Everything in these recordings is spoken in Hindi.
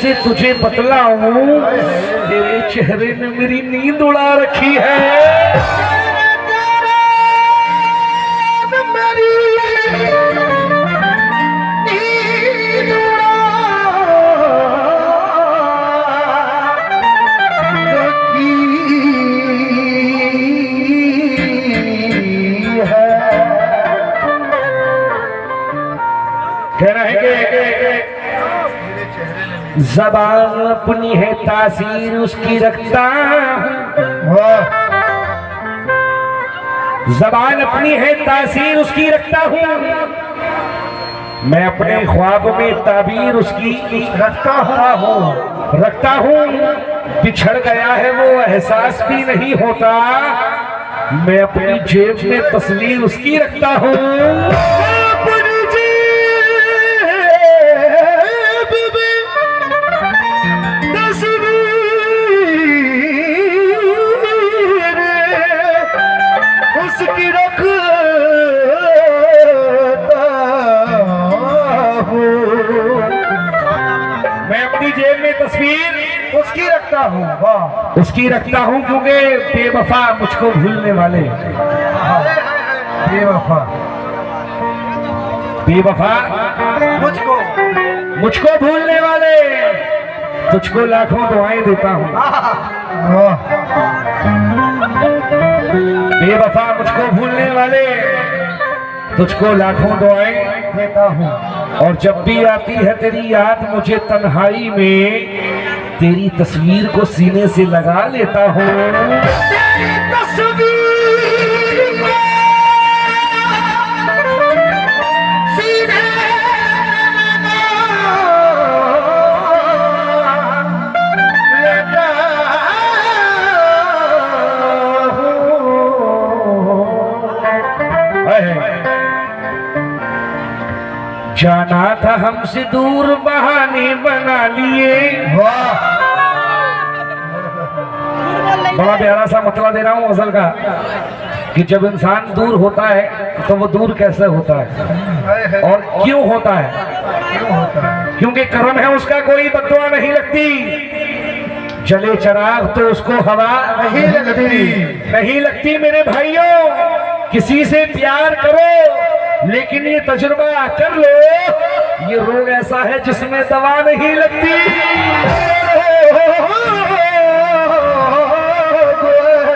कैसे तुझे बतलाऊं, तेरे चेहरे ने मेरी नींद उड़ा रखी है। कह रहे हैं कि ज़बान अपनी है तासीर उसकी रखता हूँ, ज़बान अपनी है तासीर उसकी रखता हूँ, मैं अपने ख्वाब में ताबीर उसकी रखता हूँ। बिछड़ गया है वो एहसास भी नहीं होता, मैं अपनी जेब में तस्वीर उसकी रखता हूँ। जेब में तस्वीर उसकी रखता हूँ, वाह उसकी रखता हूँ, क्योंकि बेवफा मुझको भूलने वाले, बेवफा बेवफा मुझको भूलने वाले, तुझको लाखों दुआएं देता हूँ। बेवफा मुझको भूलने वाले, तुझको लाखों दुआएं देता हूँ, और जब भी आती है तेरी याद मुझे तन्हाई में, तेरी तस्वीर को सीने से लगा लेता हूँ। तेरी तस्वीर सीने लेता हूँ। जाना था हमसे दूर बहाने बना लिए, बड़ा प्यारा सा मतलब दे रहा हूँ गजल का, कि जब इंसान दूर होता है तो वो दूर कैसे होता है और क्यों होता है, क्योंकि कर्म है उसका कोई बददुआ नहीं लगती, जले चिराग तो उसको हवा नहीं लगती। मेरे भाइयों, किसी से प्यार करो लेकिन ये तजुर्बा कर लो, ये रोग ऐसा है जिसमें दवा नहीं लगती,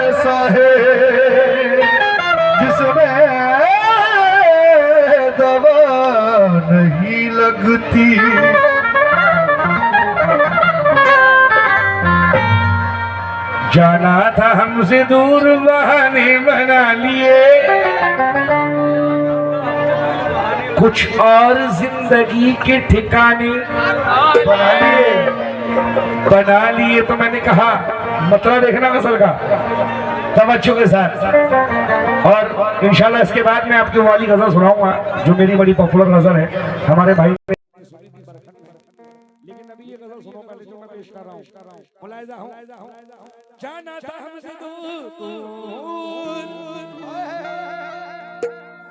ऐसा है जिसमें दवा नहीं लगती। जाना था हमसे दूर बहाने बना लिए, कुछ और जिंदगी के ठिकाने बना लिए। तो मैंने कहा मतलब देखना गजल का तवज्जो के साथ, और इंशाल्लाह इसके बाद मैं आपको वाली गजल सुनाऊंगा जो मेरी बड़ी पॉपुलर गजल है, हमारे भाई ने, लेकिन अभी ये गजल सुनो पहले जो मैं पेश कर रहा हूँ। मुलाहिजा हूँ, जाना था हमसे दूर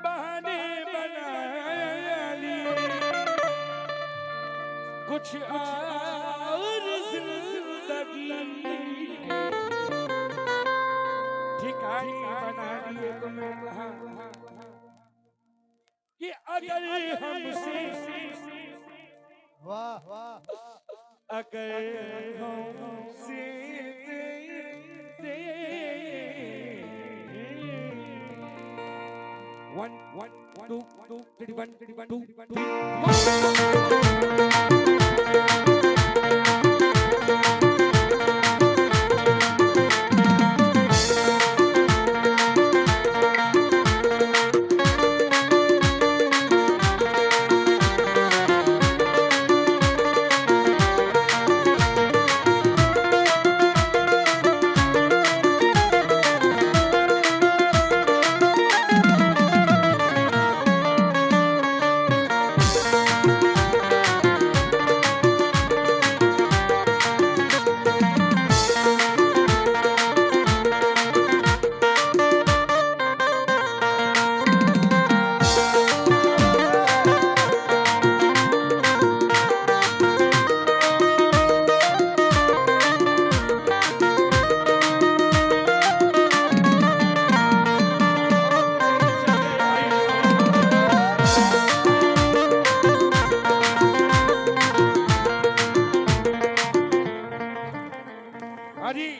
बहाने बना लिए, कुछ और जिंदगी ठिकाने बना लिए। तो मैं कहा कि अगर हमसे अगर हमसे One, two, three, one, two, three.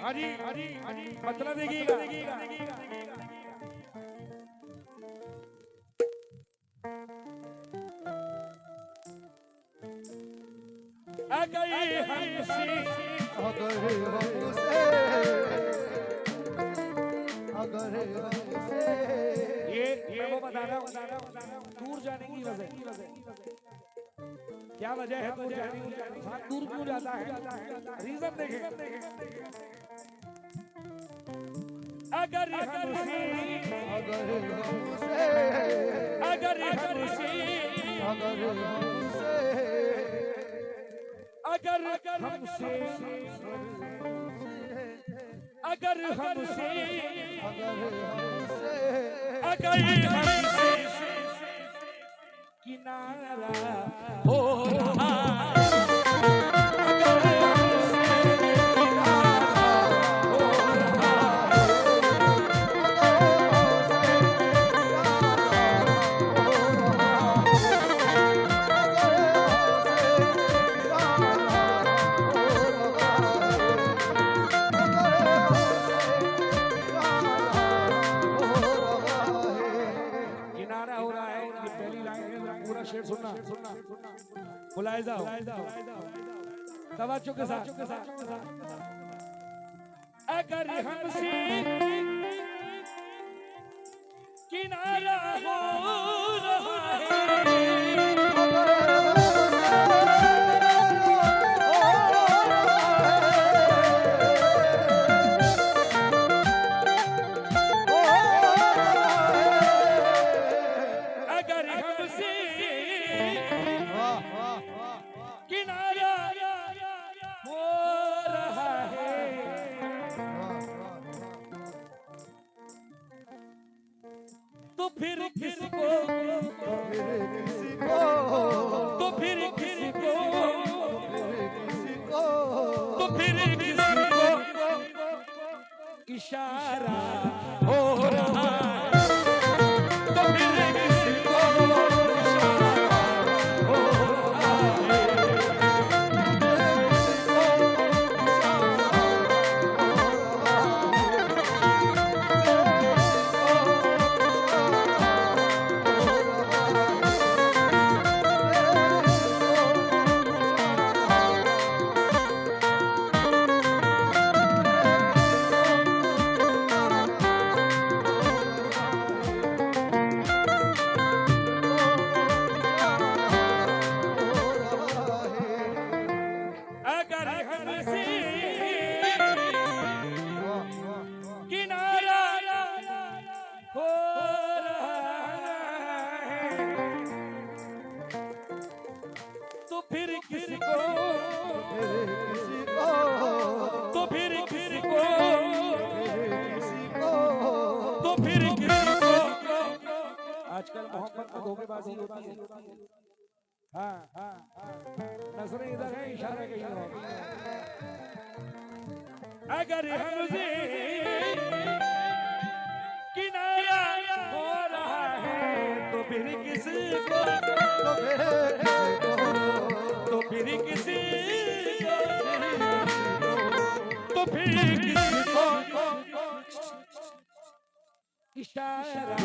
मतलब देखिएगा ये मैं वो बता रहा हूँ दूर जाने की वजह क्या वजह है दूर जाने की? इंसान दूर क्यों जाता है? रीजन देखें। अगर हमसे किनारा हो रहा शेर सुनना बुलाए जाओ तवज्जो के साथ। अगर हमसे किनारा हो रहा है तो फिर किसको इशारा हो रहा है तो फिर किसको इशारा हो रहा है। तो फिर किसको आजकल मोहब्बत में धोखेबाजी होती है। हाँ नजरें इधर है इशारे कहीं और। अगर हमसे किनारा हो रहा है तो फिर किसको तो फिर किसको इशारा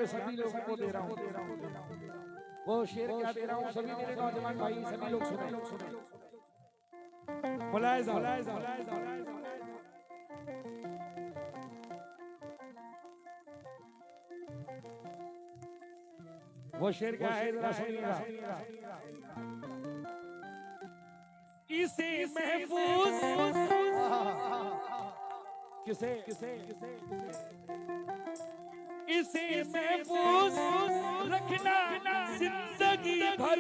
सभी लोगों को दे रहा हूँ। वो शेर क्या दे रहा हूँ सभी मेरे नौजवान भाई सभी लोग सुने बुलाए जाओ। वो शेर क्या है जरा सुनिएगा। इसे महफूज किसे इसे महफूज रखना जिंदगी भर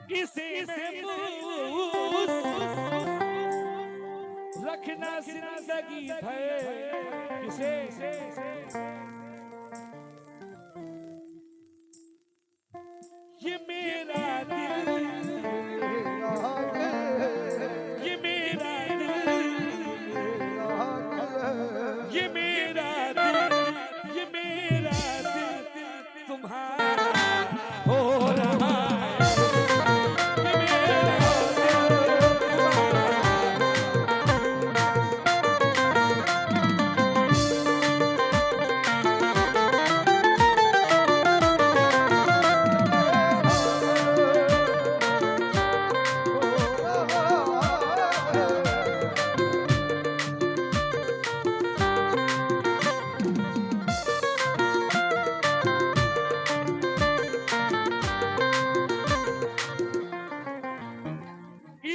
किसे महफूज रखना जिंदगी है किसे ये मेरा दिल ये मेरा दिल ये मेरा दिल ये मेरा दिल तुम्हारा हो रहा है ये मेरा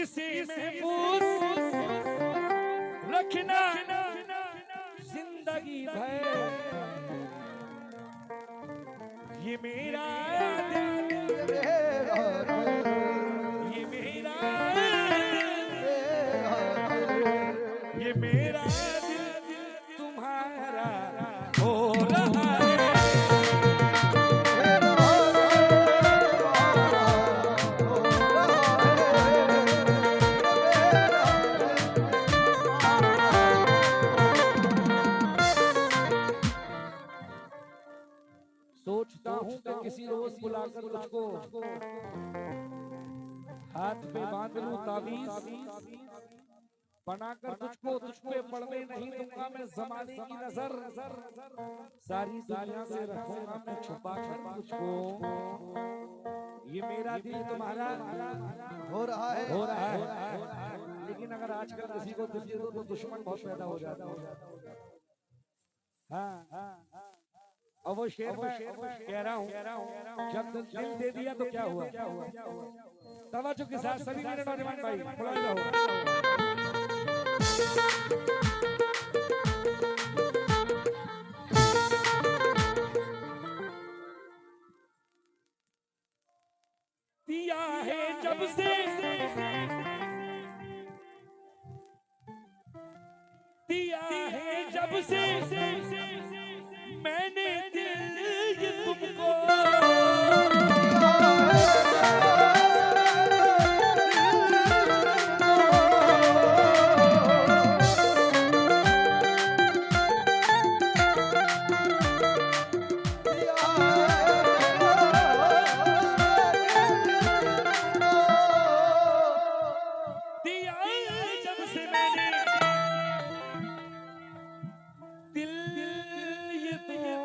इसे महफूज रखना जिंदगी भर ये मेरा दिल ये मेरा ये मेरा दिल तुम्हारा हो रहा है सोचता हूँ कि किसी रोज बुलाकर तुझको हाथ पे बांध लूं तावीज बनाकर तुझको तुझ पे पड़ने नहीं दूंगा मैं जमाने की नजर सारी दुनिया से रखूंगा मैं छुपा कर तुझको ये मेरा दिल तुम्हारा हो रहा है लेकिन अगर आजकल किसी को दिल दे दो तो दुश्मन बहुत पैदा हो जाता है हाँ और वो शेर में कह रहा हूँ जब दिल दे दिया तो क्या हुआ तवज्जो के साथ सभी मेरे नौजवान भाई बुलाए जाओ दिया है जब से दिया है जब से मैंने दिल तुमको दिया जब से मैंने दिल ये तुमको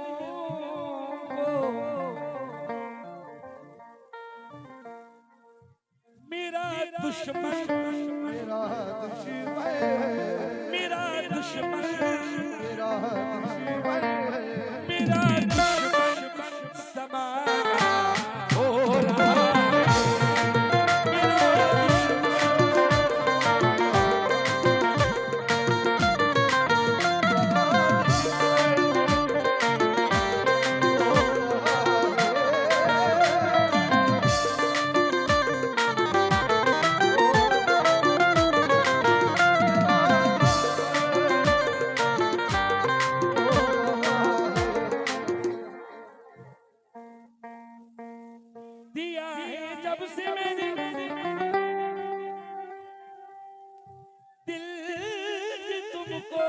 मेरा दुश्मन मेरा दुश्मन मेरा दुश्मन मेरा दुश्मन मेरा दुश्मन समा हो रहा है दिया है जब से मैंने दिल तुमको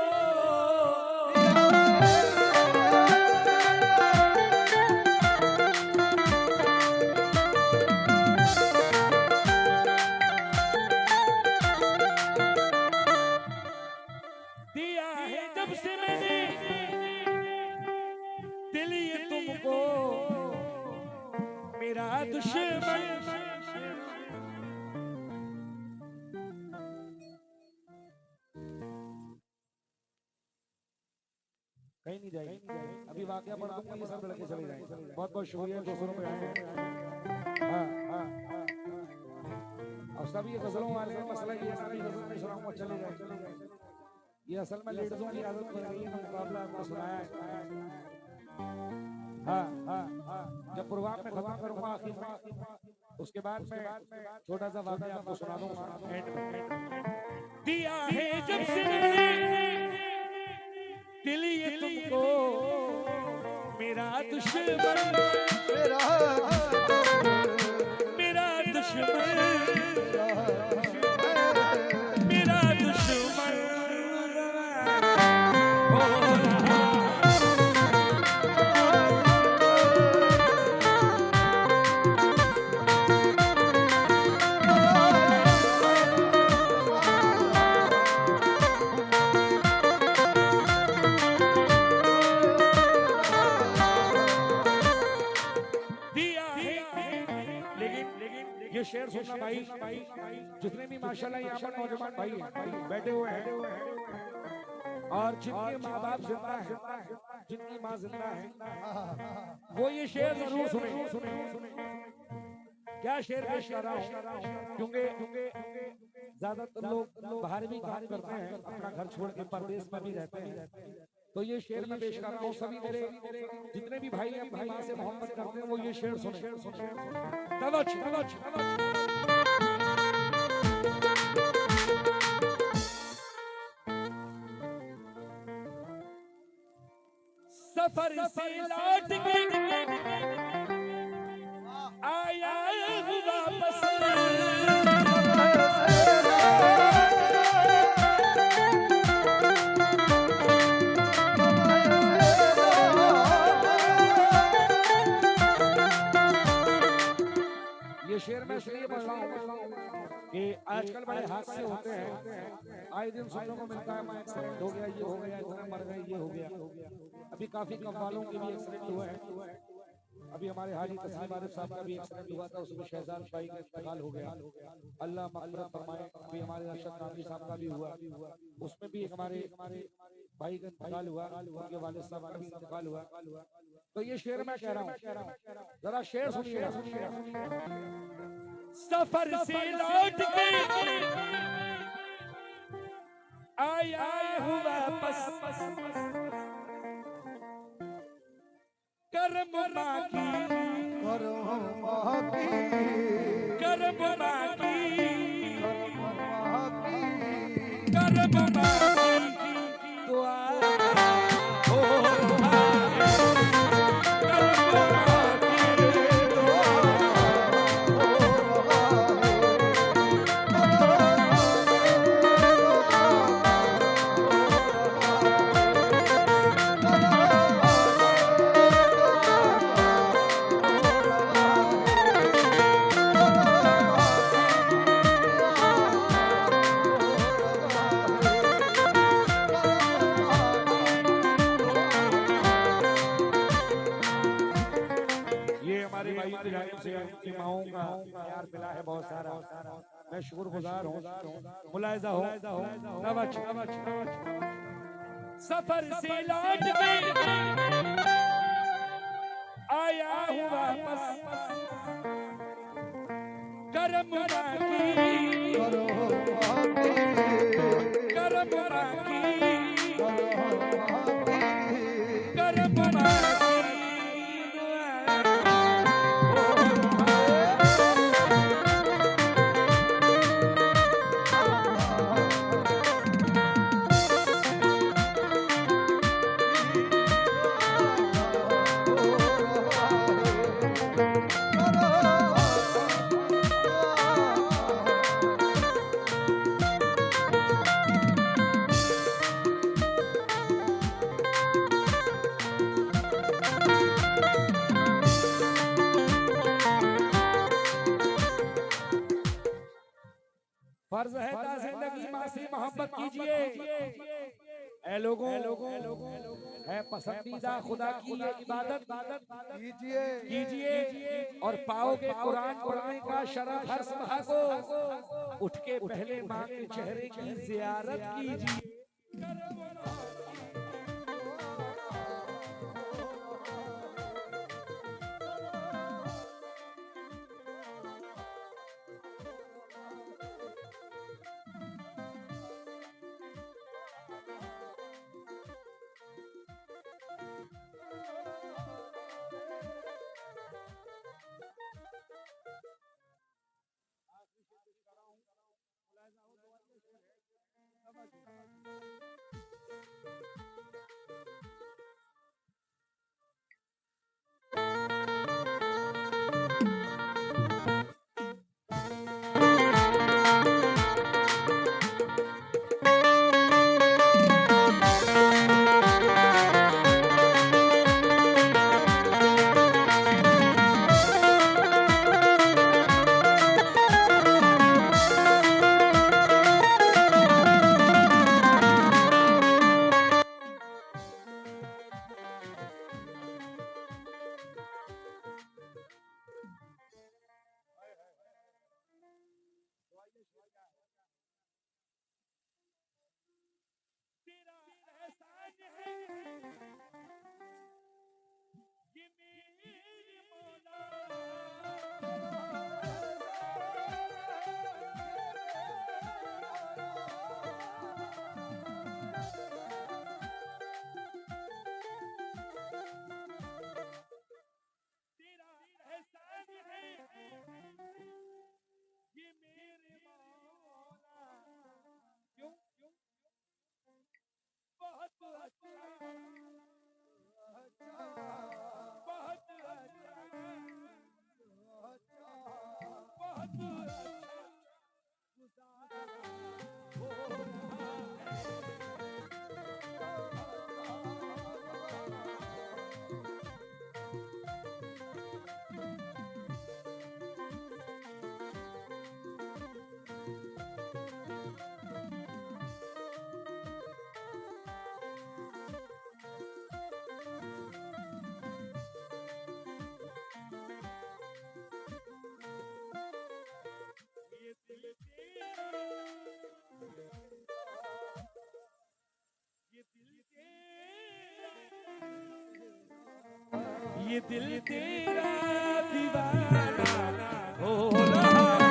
दिया है जब से मैंने दिल ये तुमको मेरा दुश्मन कहीं नहीं जाएगी अभी वाकया पढ़ दूंगा ये सब लड़के चले जाएंगे बहुत बहुत शुक्रिया 200 रुपए हाँ और सभी गजलों वाले मसला ये सभी गजल नहीं सुनाऊंगा चले जाए ये असल में लेडीजों की आदत बन गई है मुकाबला आपको सुनाया है हाँ जब प्रोग्राम में खत्म करूंगा आखिर में उसके बाद मैं छोटा सा वाक़या आपको सुना दूंगा एंड में। दिया है जब से दिल ये तुमको मेरा दुश्मन, मेरा दुश्मन, मेरा दुश्मन हो रहा। ये शेर सुनना भाई, जितने भी माशाल्लाह यहाँ पर नौजवान भाई बैठे हुए हैं और जिनके माँ बाप जिंदा हैं, जिनकी माँ जिंदा है, वो ये शेर जरूर सुने। क्या शेर पेश कर रहा हूँ, क्योंकि ज्यादातर लोग बाहर भी काम करते हैं, अपना घर छोड़ के परदेश में भी रहते हैं, तो ये शेर मैं पेश कर रहा हूँ। सभी मेरे जितने भी भाई अपनी माँ से मोहब्बत करते हैं वो ये शेर सुने। तवज्जो, तवज्जो, तवज्जो। सफर से लौट के आया हूँ वापस, ये शेर मैं इसलिए बोल रहा हूँ कि आजकल बड़े हादसे होते हैं, आए दिन सुनने को मिलता है, मैं एक्सीडेंट हो गया, ये हो गया, इतना मर गए, ये हो गया। अभी काफी कव्वालों के भी एक्सीडेंट हुए हैं। अभी हमारे हाजी तस्लीम आरिफ साहब का भी एक्सीडेंट हुआ था, उसमें शहजाद भाई का इंतकाल हो गया, अल्लाह मग़फ़िरत फरमाए। अभी हमारे अरशद नामी साहब का भी हुआ, उसमें भी हमारे भाई का इंतकाल हुआ, उनके वालिद साहब का भी इंतकाल हुआ। तो ये शेर मैं कह रहा हूँ, जरा शेर सुनिए। सफर से लौट के आया हूँ वापस, करम बाकी, करम बाकी, करम बाकी, दुआ हो रहा है, करम बाकी, दुआ की माओं का प्यार मिला है बहुत सारा, मैं शुक्रगुजार हूँ, मुलाहिजा हो। सफर से लौट के आया हूँ वापस, करम बाकी, करम बाकी, करम बाकी। फर्ज है जिंदगी माँ से मोहब्बत कीजिए, ऐ लोगों है पसंदीदा खुदा की ये इबादत कीजिए और पाओगे कुरान पढ़ने का शरफ हर सुबह को। उठ के पहले माँ के चेहरे की जियारत कीजिए। तेरा एहसान है ये मेरे मौला, तेरा एहसान है ये मेरे मौला। क्यों क्यों बहुत अच्छा, बहुत अच्छा, बहुत अच्छा गुजारा हो रहा है। ये दिल तेरा, ये दिल तेरा, ये दिल तेरा दीवाना हो रहा हो रहा है।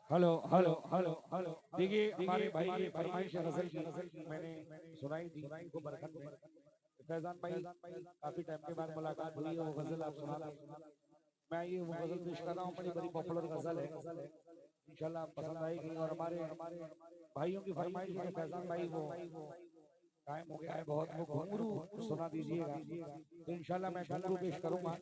हेलो हेलो हेलो हेलो, देखिए हमारे भाई की फरमाइश गजल की मैंने सुनाई थी उनको बरकत में। फैजान भाई काफी टाइम के बाद मुलाकात हुई है, वो गजल आप सुना रहे। मैं ये वो गजल पेश कर रहा हूँ, बड़ी पॉपुलर गजल है, इंशाल्लाह आप पसंद आएगी। और हमारे भाइयों की फरमाइश है फैजान भाई वो कायम हो गया है बहुत, वो घुंघरू सुना दीजिएगा, तो इंशाल्लाह मैं घुंघरू पेश करूंगा।